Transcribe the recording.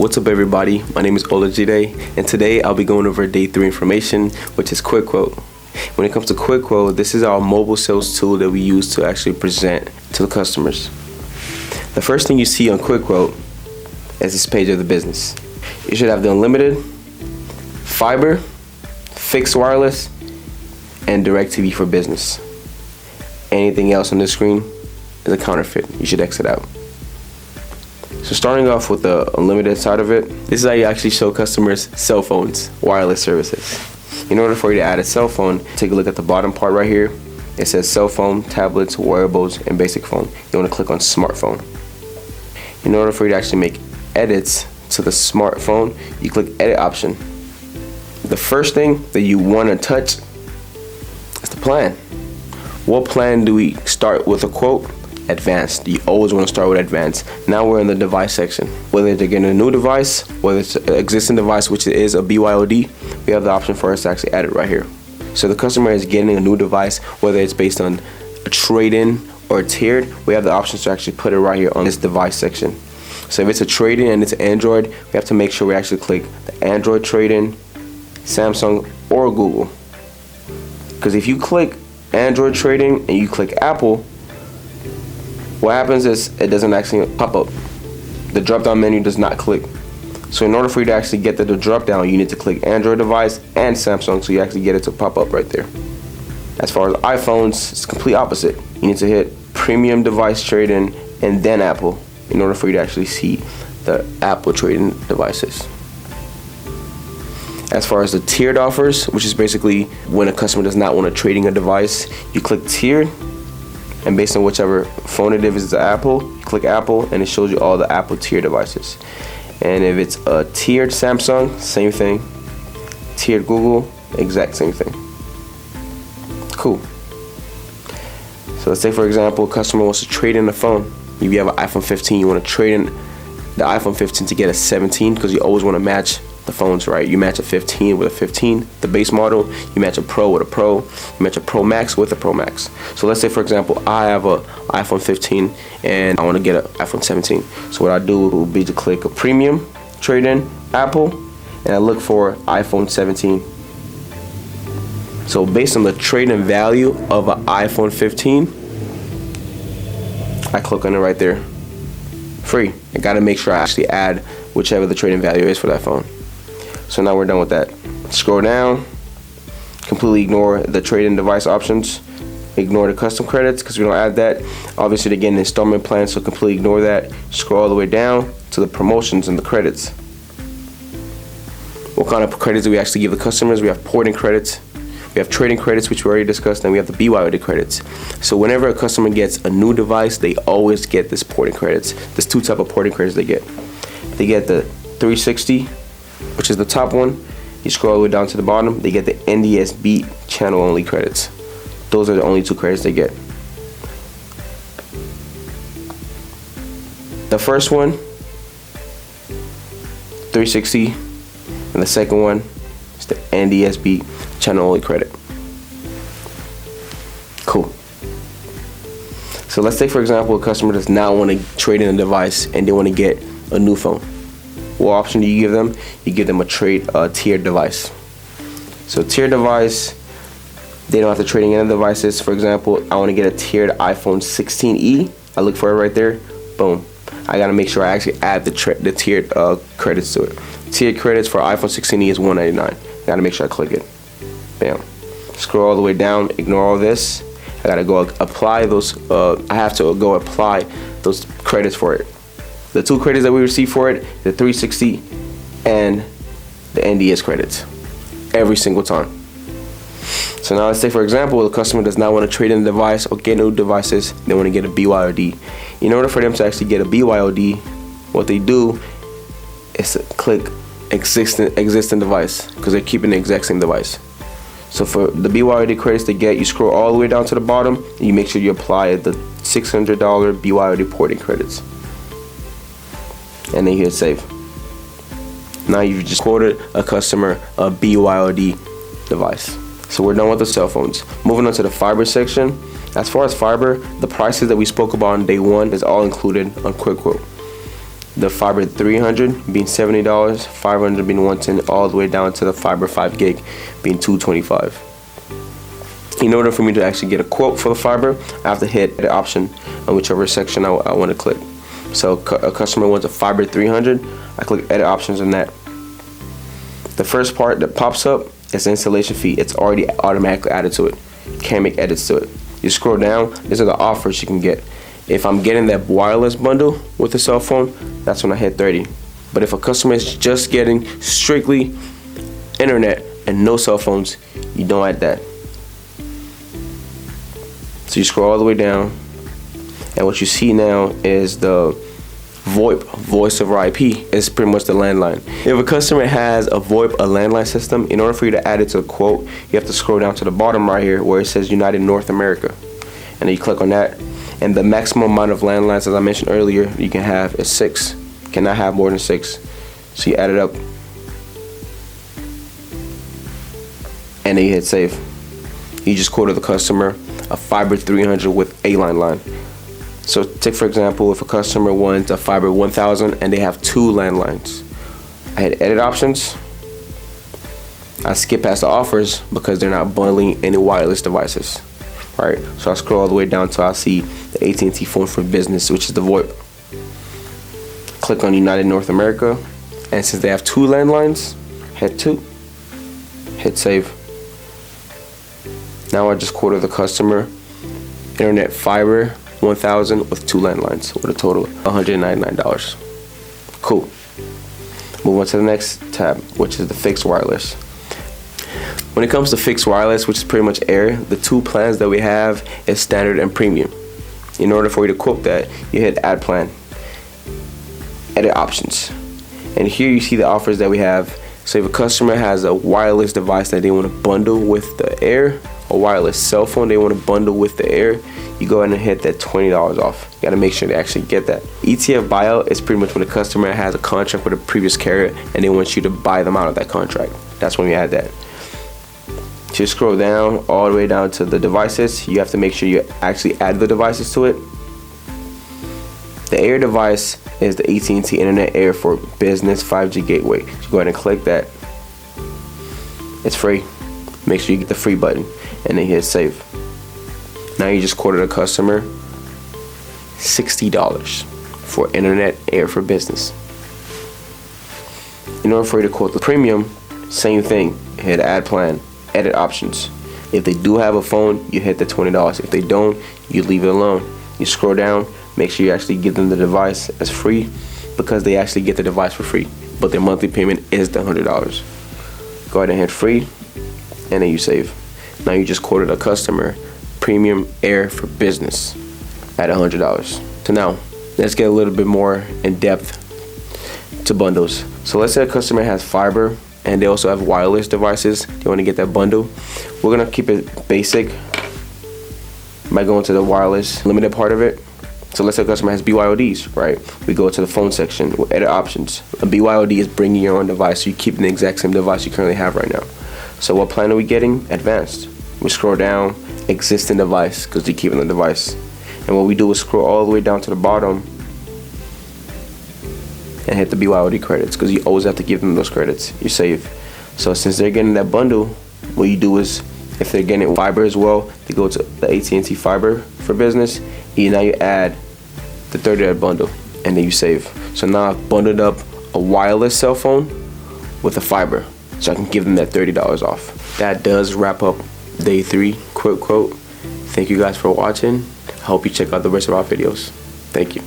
What's up everybody, my name is Olajide, and today I'll be going over day 3 information, which is QuickQuote. When it comes to QuickQuote, this is our mobile sales tool that we use to actually present to the customers. The first thing you see on QuickQuote is this page of the business. You should have the unlimited, fiber, fixed wireless, and DirecTV for business. Anything else on this screen is a counterfeit. You should exit out. So starting off with the unlimited side of it, this is how you actually show customers cell phones, wireless services. In order for you to add a cell phone, take a look at the bottom part right here. It says cell phone, tablets, wearables, and basic phone. You want to click on smartphone. In order for you to actually make edits to the smartphone, you click edit option. The first thing that you want to touch is the plan. What plan do we start with a quote? Advanced. You always want to start with advanced. Now we're in the device section. Whether they're getting a new device, whether it's an existing device, which is a BYOD, we have the option for us to actually add it right here. So the customer is getting a new device, whether it's based on a trade-in or a tiered, we have the options to actually put it right here on this device section. So if it's a trade-in and it's Android, we have to make sure we actually click the Android trade-in, Samsung, or Google. Because if you click Android trade-in and you click Apple, what happens is it doesn't actually pop up. The drop down menu does not click. So in order for you to actually get to the drop down, you need to click Android device and Samsung so you actually get it to pop up right there. As far as iPhones, it's complete opposite. You need to hit premium device trade-in and then Apple in order for you to actually see the Apple trade-in devices. As far as the tiered offers, which is basically when a customer does not want to trade in a device, you click tiered. And based on whichever phone it is, the Apple, you click Apple and it shows you all the Apple tier devices. And if it's a tiered Samsung, same thing. Tiered Google, exact same thing. Cool. So let's say for example, a customer wants to trade in a phone. If you have an iPhone 15, you want to trade in the iPhone 15 to get a 17 because you always want to match the phones, right? You match a 15 with a 15, the base model. You match a Pro with a Pro. You match a Pro Max with a Pro Max. So let's say for example, I have a iPhone 15 and I want to get an iPhone 17. So what I do would be to click a premium trade-in Apple and I look for iPhone 17. So based on the trade-in value of an iPhone 15, I click on it right there. Free. I gotta make sure I actually add whichever the trade-in value is for that phone. So now we're done with that. Scroll down, completely ignore the trade-in device options, ignore the custom credits because we don't add that. Obviously they get an installment plan, so completely ignore that. Scroll all the way down to the promotions and the credits. What kind of credits do we actually give the customers? We have porting credits, we have trading credits, which we already discussed, and we have the BYOD credits. So whenever a customer gets a new device, they always get this porting credits. There's two types of porting credits they get. They get the 360, which is the top one. You scroll all the way down to the bottom, they get the NDSB channel only credits. Those are the only two credits they get. The first one, 360, and the second one is the NDSB channel only credit. Cool. So let's say for example a customer does not want to trade in a device and they want to get a new phone. What option do you give them? You give them a tiered device. So tiered device, they don't have to trade in any devices. For example, I want to get a tiered iPhone 16e. I look for it right there. Boom. I gotta make sure I actually add the tiered credits to it. Tiered credits for iPhone 16e is $199. I gotta make sure I click it. Bam. Scroll all the way down. Ignore all this. I gotta go apply those. I have to go apply those credits for it. The two credits that we receive for it, the 360 and the NDS credits, every single time. So now let's say for example, the customer does not want to trade in the device or get new devices, they want to get a BYOD. In order for them to actually get a BYOD, what they do is to click existing device because they're keeping the exact same device. So for the BYOD credits they get, you scroll all the way down to the bottom and you make sure you apply the $600 BYOD porting credits. And then you hit save. Now you've just quoted a customer a BYOD device. So we're done with the cell phones. Moving on to the fiber section. As far as fiber, the prices that we spoke about on day 1 is all included on QuickQuote. the fiber 300 being $70, 500 being 110, all the way down to the fiber 5 gig being $225. In order for me to actually get a quote for the fiber, I have to hit the option on whichever section I want to click. So a customer wants a fiber 300, I click edit options on that. The first part that pops up is the installation fee. It's already automatically added to it. Can't make edits to it. You scroll down, these are the offers you can get. If I'm getting that wireless bundle with the cell phone, that's when I hit 30. But if a customer is just getting strictly internet and no cell phones, you don't add that. So you scroll all the way down, and what you see now is the VoIP, voice over IP, is pretty much the landline. If a customer has a VoIP, a landline system, in order for you to add it to the quote, you have to scroll down to the bottom right here where it says United North America. And then you click on that. And the maximum amount of landlines, as I mentioned earlier, you can have is 6. You cannot have more than 6. So you add it up. And then you hit save. You just quoted the customer a fiber 300 with a line. So take for example, if a customer wants a fiber 1000 and they have 2 landlines, I hit edit options. I skip past the offers because they're not bundling any wireless devices. Right, so I scroll all the way down till I see the AT&T phone for business, which is the VoIP. Click on United North America, and since they have 2 landlines, hit 2, hit save. Now I just quoted the customer internet fiber 1000 with 2 landlines with a total of $199. Cool. Move on to the next tab, which is the fixed wireless. When it comes to fixed wireless, which is pretty much air, the 2 plans that we have is standard and premium. In order for you to quote that, you hit add plan, edit options, and here you see the offers that we have. So if a customer has a wireless device that they want to bundle with the air, a wireless cell phone they want to bundle with the air, you go ahead and hit that $20 off. You got to make sure they actually get that. ETF buyout is pretty much when a customer has a contract with a previous carrier and they want you to buy them out of that contract. That's when we add that. So you scroll down all the way down to the devices. You have to make sure you actually add the devices to it. The Air device is the AT&T Internet Air for Business 5G Gateway. So go ahead and click that. It's free. Make sure you get the free button and then hit save. Now you just quoted a customer $60 for Internet Air for Business. In order for you to quote the premium, same thing. Hit add plan, edit options. If they do have a phone, you hit the $20. If they don't, you leave it alone. You scroll down, make sure you actually give them the device as free because they actually get the device for free, but their monthly payment is the $100. Go ahead and hit free, and then you save. Now you just quoted a customer premium air for business at $100. So now let's get a little bit more in depth to bundles. So let's say a customer has fiber and they also have wireless devices. They want to get that bundle. We're gonna keep it basic by going to the wireless limited part of it. So let's say a customer has BYODs, right? We go to the phone section with edit options. A BYOD is bringing your own device, so you're keeping the exact same device you currently have right now. So what plan are we getting? Advanced. We scroll down, existing device, because you're keeping the device. And what we do is scroll all the way down to the bottom and hit the BYOD credits, because you always have to give them those credits. You save. So since they're getting that bundle, what you do is, if they're getting fiber as well, they go to the AT&T Fiber for Business. Now you add the $30 bundle, and then you save. So now I've bundled up a wireless cell phone with a fiber, so I can give them that $30 off. That does wrap up day 3 quick quote. Thank you guys for watching. I hope you check out the rest of our videos. Thank you.